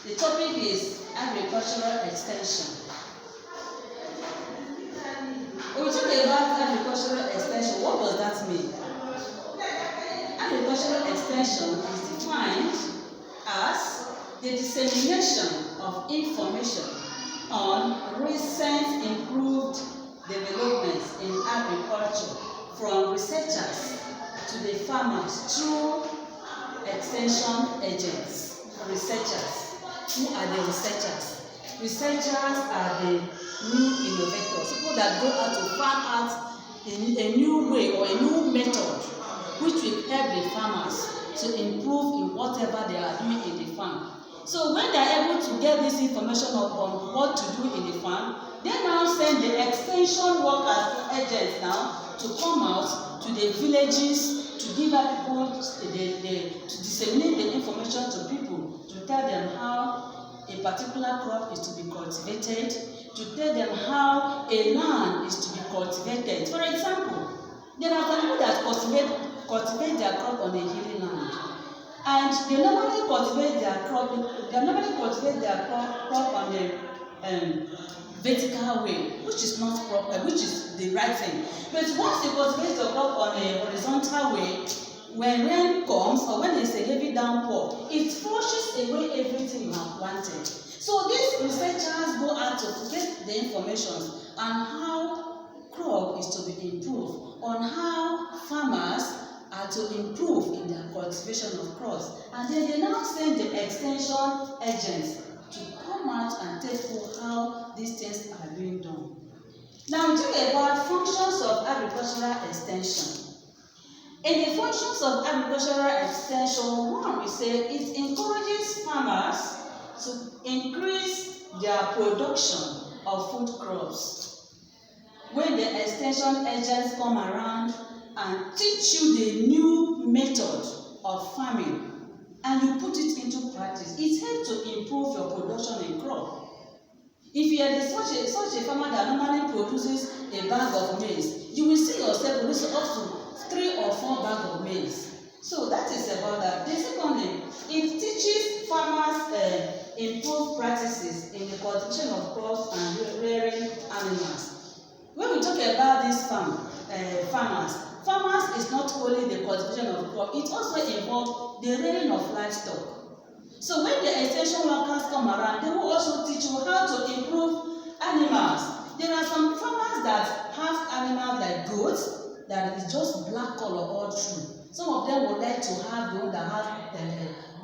The topic is agricultural extension. When we talk about agricultural extension, what does that mean? Agricultural extension is defined as the dissemination of information on recent improved developments in agriculture from researchers to the farmers through extension agents. Researchers. Who are the researchers? Researchers are the new innovators, people that go out to farm out a new way or a new method which will help the farmers to improve in whatever they are doing in the farm. So when they are able to get this information on what to do in the farm, they now send the extension workers, agents now, to come out to the villages to give out people, to disseminate the information to people, to tell them how a particular crop is to be cultivated, to tell them how a land is to be cultivated. For example, there are people that cultivate their crop on a hilly land, and they normally cultivate their crop on a vertical way, which is not proper, which is the right thing. But once they cultivate the crop on a horizontal way, when rain comes or when there is a heavy downpour, it flushes away everything you have planted. So these researchers go out to get the information on how crop is to be improved, on how farmers are to improve in their cultivation of crops, and then they now send the extension agents to come out and tell people how these things are being done. Now we talk about functions of agricultural extension. In the functions of agricultural extension, one we say it encourages farmers to increase their production of food crops. When the extension agents come around and teach you the new method of farming and you put it into practice, it helps to improve your production in crop. If you are such a farmer that normally produces a bag of maize, you will see yourself producing up to 3 or 4 bags of maize. So that is about that. The second thing, it teaches farmers improved practices in the cultivation of crops and rearing animals. When we talk about these farmers is not only the cultivation of crop, it also involves the rearing of livestock. So when the extension workers come around, they will also teach you how to improve animals. There are some farmers that have animals like goats that is just black color all through. Some of them would like to have the one that has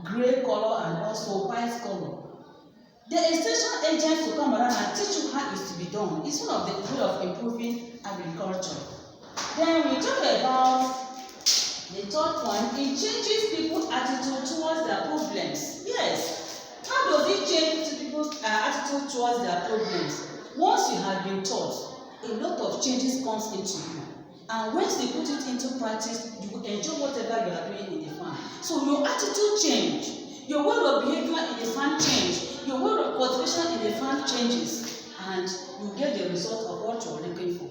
gray color and also white color. The extension agents will come around and teach you how it is to be done. It's one of the way of improving agriculture. Then we talk about the third point. It changes people's attitude towards their problems. Yes. How does it change people's attitude towards their problems? Once you have been taught, a lot of changes comes into you. And once you put it into practice, you will enjoy whatever you are doing in the farm. So your attitude change, your way of behavior in the farm change, your way of cultivation in the farm changes, and you get the result of what you are looking for.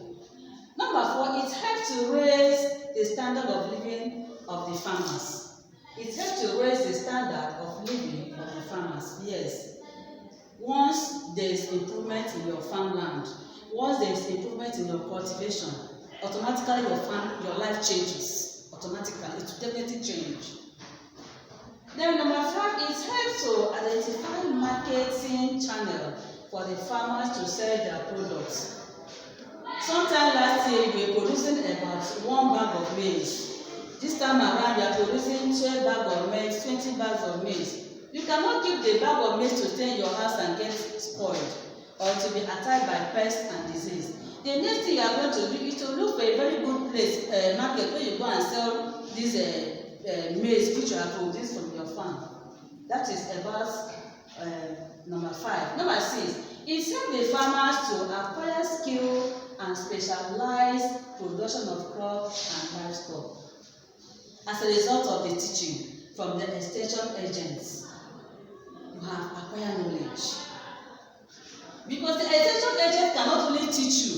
Number 4, it helps to raise the standard of living of the farmers. It helps to raise the standard of living of the farmers. Yes. Once there is improvement in your farmland, once there is improvement in your cultivation, automatically your life changes. Automatically, it will definitely change. Then number 5, it helps to identify marketing channel for the farmers to sell their products. Sometime last year, we were producing about 1 bag of maize. This time around, we are producing 12 bags of maize, 20 bags of maize. You cannot keep the bag of maize to stay in your house and get spoiled or to be attacked by pests and disease. The next thing you are going to do is to look for a very good place, market, where you go and sell this maize which you have produced from your farm. That is about number 5. Number 6, it helps the farmers to acquire skill and specialized production of crops and livestock. As a result of the teaching from the extension agents, you have acquired knowledge. Because the extension agents cannot only teach you,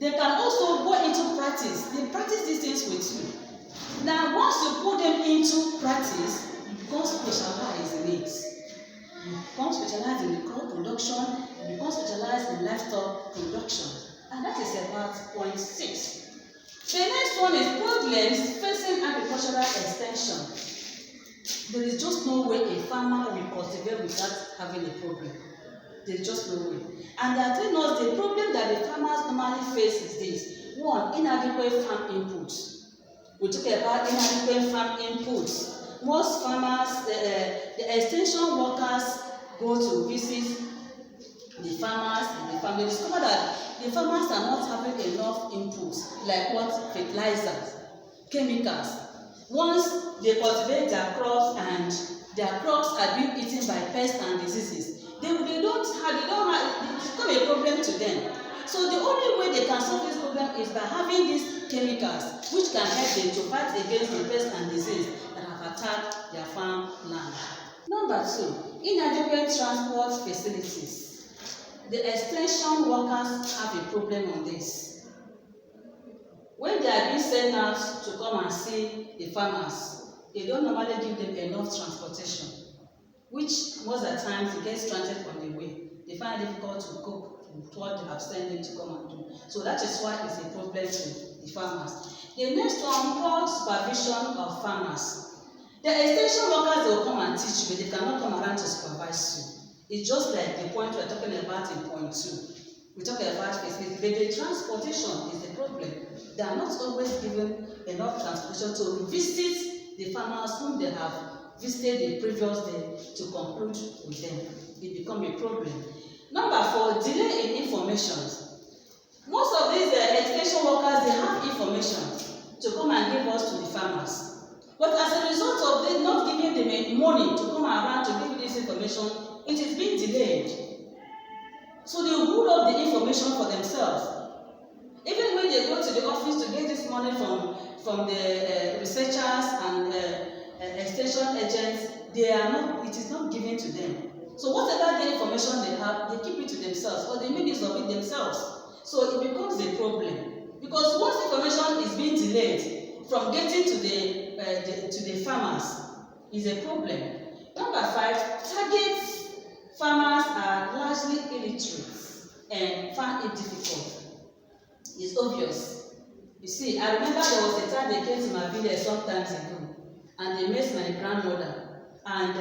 they can also go into practice. They practice these things with you. Now, once you put them into practice, you become specialized in it. You become specialized in the crop production, you become specialized in livestock production. And that is about point 6. The next one is problems facing agricultural extension. There is just no way a farmer will cultivate without having a problem. There is just no way. And they are telling us the problem that the farmers normally face is this. One, inadequate farm inputs. We talk about inadequate farm inputs. Most farmers, the extension workers go to visit the farmers and the farm. They discover that the farmers are not having enough inputs, like what? Fertilizers, chemicals. Once they cultivate their crops and their crops are being eaten by pests and diseases, they don't have, it become a problem to them. So the only way they can solve this problem is by having these chemicals, which can help them to fight against the pests and disease that have attacked their farm land. Number 2, inadequate transport facilities. The extension workers have a problem on this. When they are being sent out to come and see the farmers, they don't normally give them enough transportation, which most of the times it gets stranded on the way. They find it difficult to cope with what they have sent them to come and do. So that is why it's a problem to the farmers. The next one, poor supervision of farmers. The extension workers will come and teach you, but they cannot come around to supervise you. It's just like the point we're talking about in point 2. We talk about facility, but the transportation is the problem. They are not always given enough transportation to visit the farmers whom they have visited the previous day to conclude with them. It becomes a problem. Number 4, delay in information. Most of these extension workers, they have information to come and give us to the farmers. But as a result of them not giving them money to come around to give you this information, it is being delayed. So they hold up the information for themselves. Even when they go to the office to get this money from the researchers and extension agents, it is not given to them. So whatever the information they have, they keep it to themselves, or they make use of it themselves. So it becomes a problem. Because once information is being delayed from getting to the farmers, is a problem. Number 5, targets. Farmers are largely illiterate and find it difficult. It's obvious. You see, I remember there was a time they came to my village some times ago, and they met my grandmother. And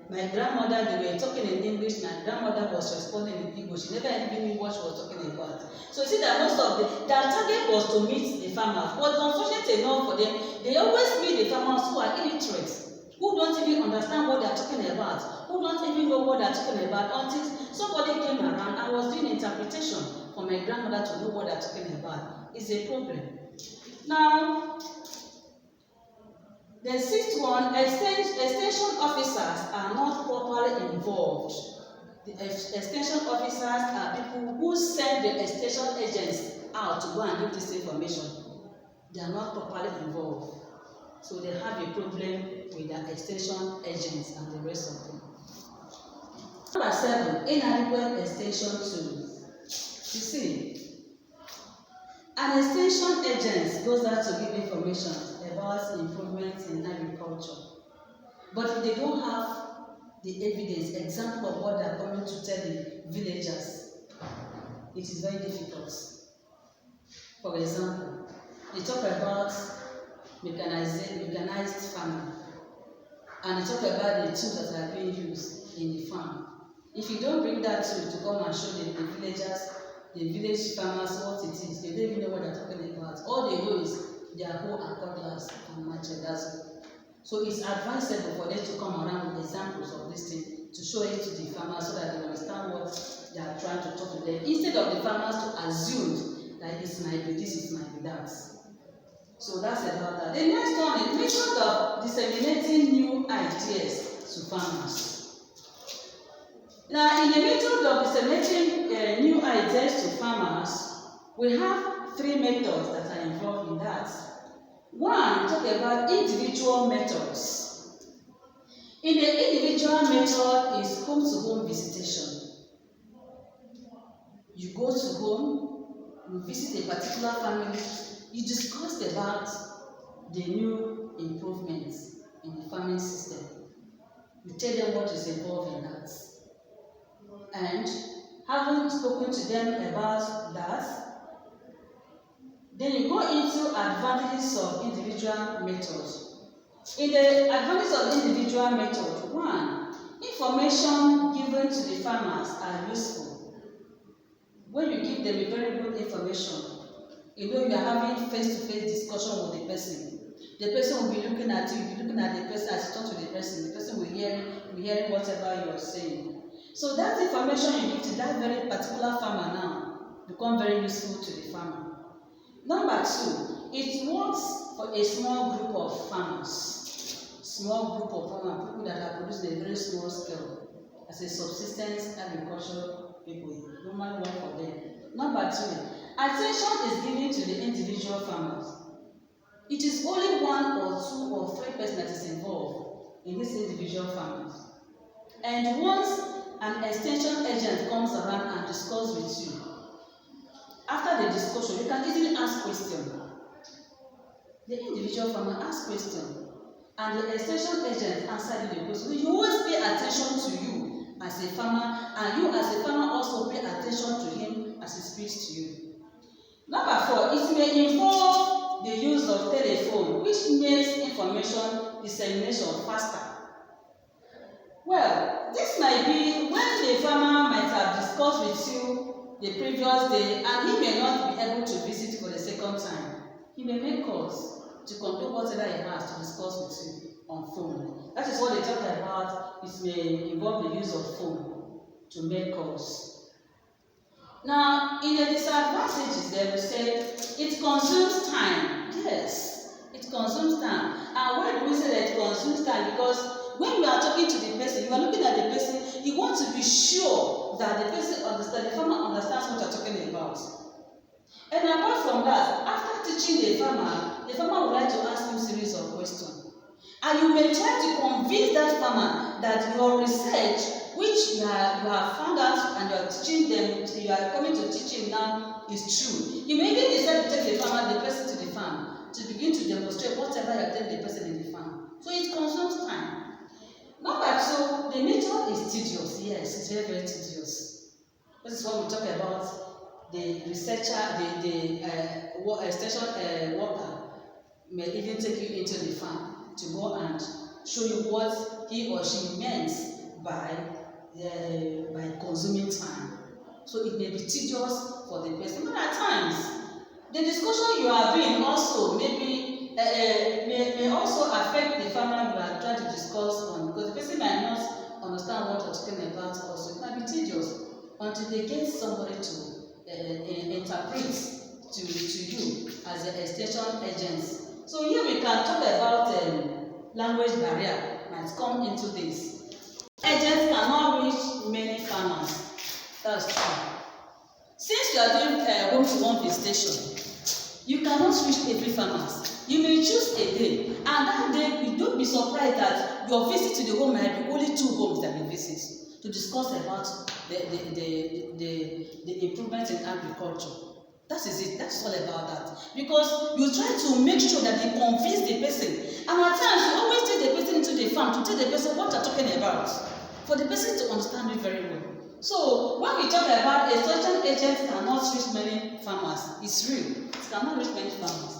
my grandmother, they were talking in English. My grandmother was responding in English. She never even knew what she was talking about. So you see that most of their target was to meet the farmers. But unfortunately enough for them, they always meet the farmers who are illiterate, who don't even understand what they are talking about, who don't even know what they are talking about, until somebody came around and was doing interpretation for my grandmother to know what they are talking about. It's a problem. Now, the 6th one, extension officers are not properly involved. The extension officers are people who send the extension agents out to go and give this information. They are not properly involved. So they have a problem with the extension agents and the rest of them. Number 7, inadequate extension tools. You see, an extension agent goes out to give information about improvements in agriculture. But if they don't have the evidence, example of what they are coming to tell the villagers, it is very difficult. For example, they talk about mechanized farming, and they talk about the tools that are being used in the farm. If you don't bring that tool to come and show the villagers, the village farmers what it is, they don't even know what they're talking about. All they know is their hoe and cutlass and machete. So it's advisable for them to come around with examples of this thing to show it to the farmers so that they understand what they are trying to talk to them, instead of the farmers to assume that this might be this, it might be that. So that's about that. The next one is method of disseminating new ideas to farmers. Now, in the method of disseminating new ideas to farmers, we have 3 methods that are involved in that. One, talk about individual methods. In the individual method is home-to-home visitation. You go to home, you visit a particular family, you discuss about the new improvements in the farming system. You tell them what is involved in that. And having spoken to them about that, then you go into advantages of individual methods. In the advantages of individual method, 1, information given to the farmers are useful. When you give them a very good information, you know you are having face-to-face discussion with the person. The person will be looking at you, be looking at the person as you talk to the person will hear whatever you are saying. So that information you give to that very particular farmer now become very useful to the farmer. Number 2, it works for a small group of farmers. Small group of farmers, people that are producing a very small scale, as a subsistence agricultural people, normally work for them. Number 3, attention is given to the individual farmers. It is only 1 or 2 or 3 persons that is involved in these individual farmers. And once an extension agent comes around and discusses with you, after the discussion, you can easily ask questions. The individual farmer asks questions, and the extension agent answers the question. You always pay attention to you as a farmer, and you as a farmer also pay attention to him as he speaks to you. Number 4, it may involve the use of telephone, which makes information dissemination faster. Well, this might be when the farmer might have discussed with you the previous day, and he may not be able to visit for the second time. He may make calls to conclude whatever he has to discuss with you on phone. That is what they talk about. It may involve the use of phone to make calls. Now, in the disadvantages, they will say it consumes time. Yes, it consumes time. And why do we say that it consumes time? Because when you are talking to the person, you are looking at the person, you want to be sure that the person understands, the farmer understands what you are talking about. And apart from that, after teaching the farmer would like to ask you a series of questions. And you may try to convince that farmer that your research, which you have found out and you are teaching them, you are coming to teach him now, is true. You may even decide to take the person to the farm, to begin to demonstrate whatever you are telling the person in the farm. So it consumes time. Number 2, the method is tedious. Yes, it's very, very tedious. This is what we talk about. The researcher, the extension worker may even take you into the farm to go and show you what he or she means by consuming time. So it may be tedious for the person. But at times, the discussion you are doing also may also affect the farmer you are trying to discuss on, because the person might not understand what you're talking about also. It might be tedious until they get somebody to interpret to you as an extension agent. So here we can talk about language barrier might come into this. Agents cannot reach many farmers. That's true. Since you are doing home-to-home visitation, you cannot reach every farmer. You may choose a day, and that day you don't be surprised that your visit to the home might be only 2 homes that you visit to discuss about the improvements in agriculture. That is it. That's all about that. Because you try to make sure that you convince the person, and at times you always take the person into the farm to tell the person what you're talking about, for the person to understand it very well. So when we talk about a certain agent cannot reach many farmers, it's real. It cannot reach many farmers.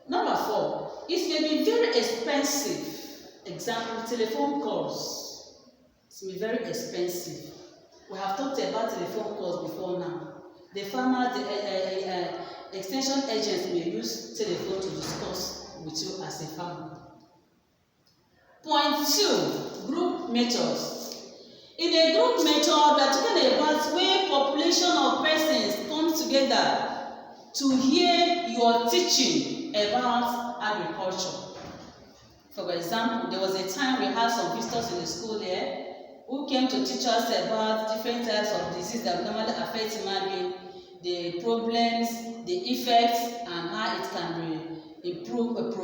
Number 4, it may be very expensive. Example, telephone calls. It may be very expensive. We have talked about telephone calls before now. The farmers, the extension agents may use telephone to discuss with you as a farmer. Point 2, group methods. In a group method, we are talking about where population of persons come together to hear your teaching about agriculture. For example, there was a time we had some visitors in the school here who came to teach us about different types of diseases that normally affect human beings, the problems, the effects, and how it can be improved,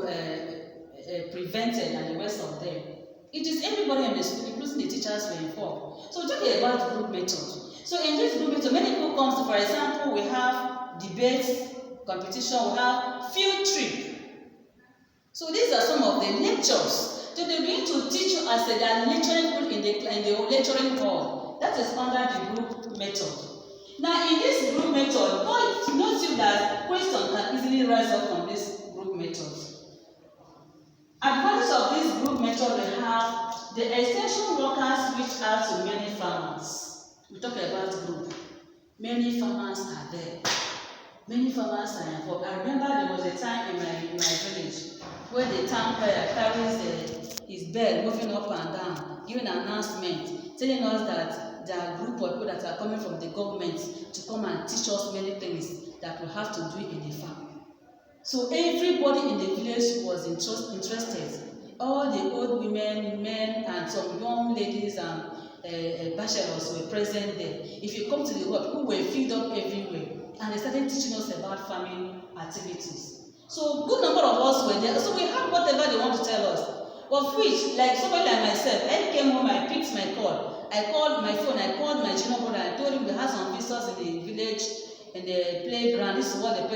prevented, and the rest of them. It is everybody in the school, including the teachers, were involved. So talking about group method. So in this group method, many people come. So for example, we have debates, competition, we have field trip. So these are some of the lectures. So they're going to teach you as they are lecturing people in the lecturing hall. That is under the group method. Now, in this group method, note that questions can easily rise up from this group method. Advantage of this group method, we have the extension workers reach out to many farmers. We talk about group. Many farmers are there. Many farmers are involved. I remember there was a time in my village where the town crier carries his bell moving up and down, giving an announcement, telling us that there are a group of people that are coming from the government to come and teach us many things that we have to do in the farm. So everybody in the village was interested. All the old women, men, and some young ladies and bachelors were present there. If you come to the work, people were filled up everywhere, and they started teaching us about farming activities. So good number of us were there. So we had whatever they want to tell us. Of which, like somebody like myself, I came home, I picked my call. I called my phone, I called my junior brother, I told him we had some visitors in the village, in the playground. This is what the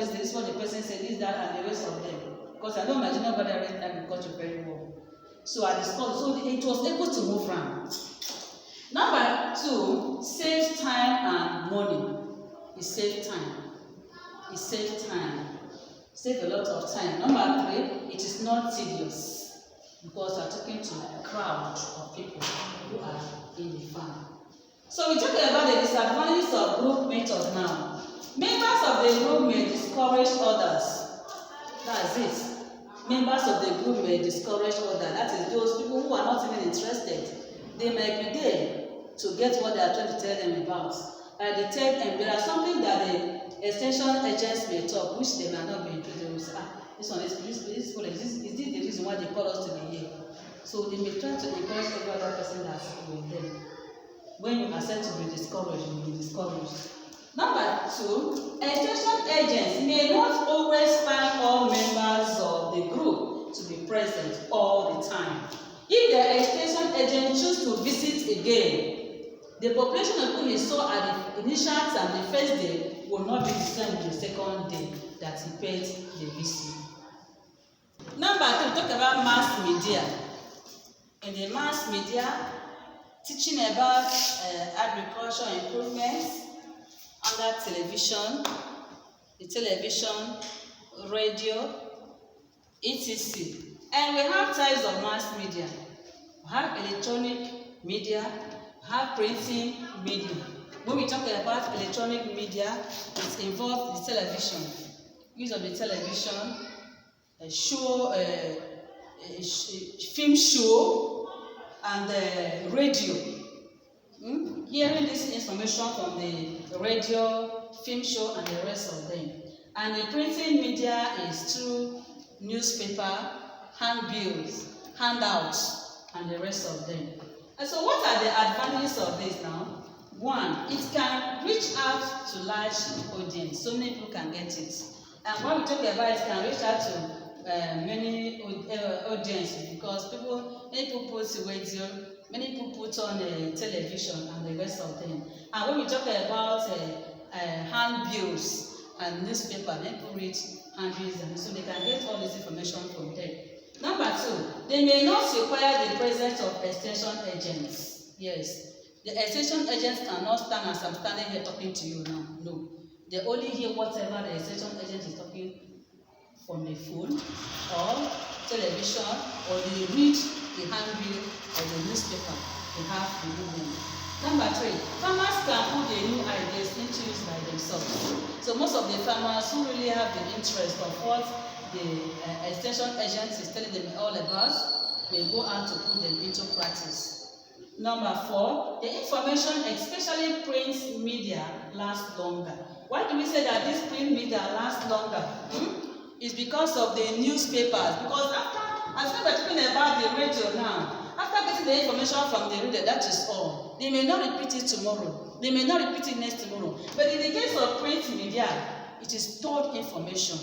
person said, this, that, and the rest of them. Because I know my junior brother read agriculture very well. So I discussed, so it was able to move around. Number 2, save time and money. It saves time. It saves time. Save a lot of time. Number 3, it is not tedious because we are talking to a crowd of people who are in the farm. So we talk about the disadvantages of group method now. Members of the group may discourage others. That's it. Members of the group may discourage others. That is those people who are not even interested. They might be there to get what they are trying to tell them about. At the third end, there are something that the extension agents may talk, which they might not be interested in. This one is this the reason why they call us to be here? So they may try to encourage every other person that's with them. When you accept to be discouraged, you will be discouraged. Number 2, extension agents may not always find all members of the group to be present all the time. If the extension agent choose to visit again, the population of people he saw at the initial and the first day will not be the same the second day that he paid the visit. Number 3, talk about mass media. In the mass media, teaching about agriculture improvements under television, the television, radio, etc. And we have types of mass media. We have electronic media, we have printing media. When we talk about electronic media, it involves the television, use of the television, a show, film show, and radio. Hearing this information from the radio, film show, and the rest of them. And the printing media is through newspaper, handbills, handouts, and the rest of them. And so what are the advantages of this now? 1, it can reach out to large audience. So many people can get it. And when we talk about it, can reach out to many audiences because many people put radio, many people put on television and the rest of them. And when we talk about handbills and newspaper, many people read handbills, and so they can get all this information from there. Number 2, they may not require the presence of extension agents. Yes, the extension agents cannot stand as I'm standing here talking to you now. No, they only hear whatever the extension agent is talking from the phone or television, or they read the handbill or the newspaper they have to read them. Number 3, farmers can put the new ideas into use by themselves. So most of the farmers who really have the interest of what the extension agent is telling them all about will go out to put them into practice. Number 4, the information, especially print media, lasts longer. Why do we say that this print media lasts longer? It's because of the newspapers. Because as we were talking about the radio now, after getting the information from the radio, that is all. They may not repeat it tomorrow. They may not repeat it next tomorrow. But in the case of print media, it is stored information.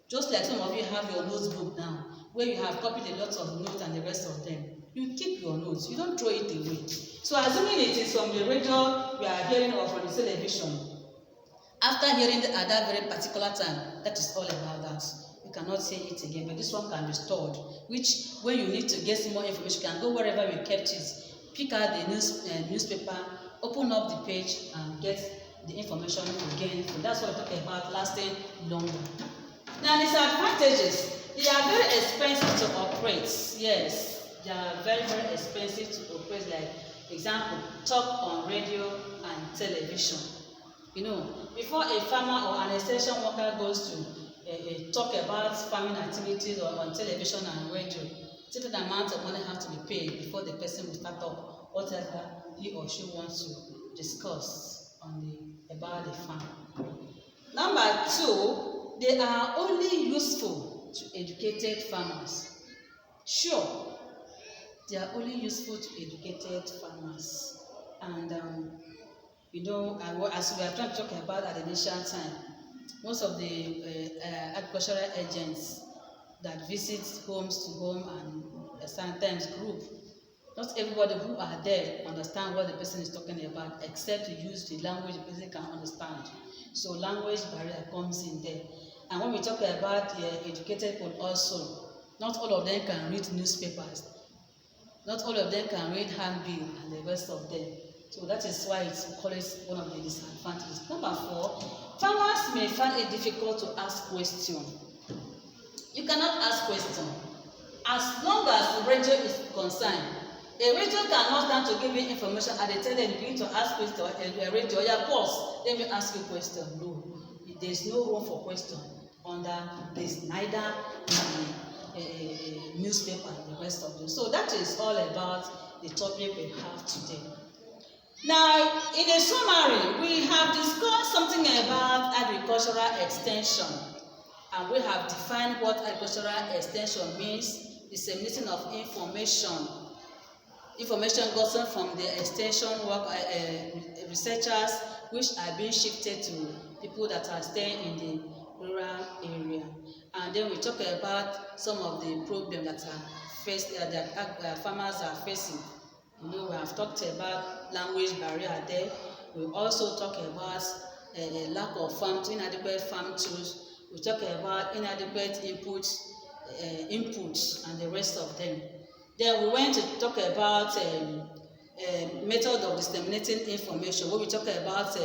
Just like some of you have your notebook now, where you have copied a lot of notes and the rest of them. You keep your notes. You don't throw it away. So assuming it is from the radio we are hearing or from the television, after hearing it at that very particular time, that is all about that. You cannot say it again, but this one can be stored, which when you need to get more information, you can go wherever you kept it pick out the newspaper, open up the page and get the information again. So that's what we're talking about, lasting longer. Now, disadvantages, they are very expensive to operate. Yes, they are very, very expensive to operate. Like example, talk on radio and television. You know, before a farmer or an extension worker goes to talk about farming activities or on television and radio, certain amount of money has to be paid before the person will start up whatever he or she wants to discuss about the farm. Number two, they are only useful to educated farmers. Sure, they are only useful to educated farmers. And you know, as we are trying to talk about at the initial time, most of the agricultural agents that visit homes to home and sometimes group, not everybody who are there understand what the person is talking about, except to use the language the person can understand. So language barrier comes in there. And when we talk about educated people also, not all of them can read newspapers. Not all of them can read handbill and the rest of them. So that is why it's called one of the disadvantages. Number four, farmers may find it difficult to ask questions. You cannot ask questions. As long as the radio is concerned, a radio cannot stand to give you information and they tell them you begin to ask questions. A radio, yeah, pause, let me ask you a question. No, there is no room for question under this, neither newspaper and the rest of them. So that is all about the topic we have today. Now, in a summary, we have discussed something about agricultural extension, and we have defined what agricultural extension means: dissemination of information gotten from the extension work researchers, which are being shifted to people that are staying in the rural area. And then we talk about some of the problems that are that farmers are facing. You know, we have talked about language barrier there. We also talk about lack of inadequate farm tools. We talk about inadequate inputs and the rest of them. Then we went to talk about method of disseminating information, where we talk about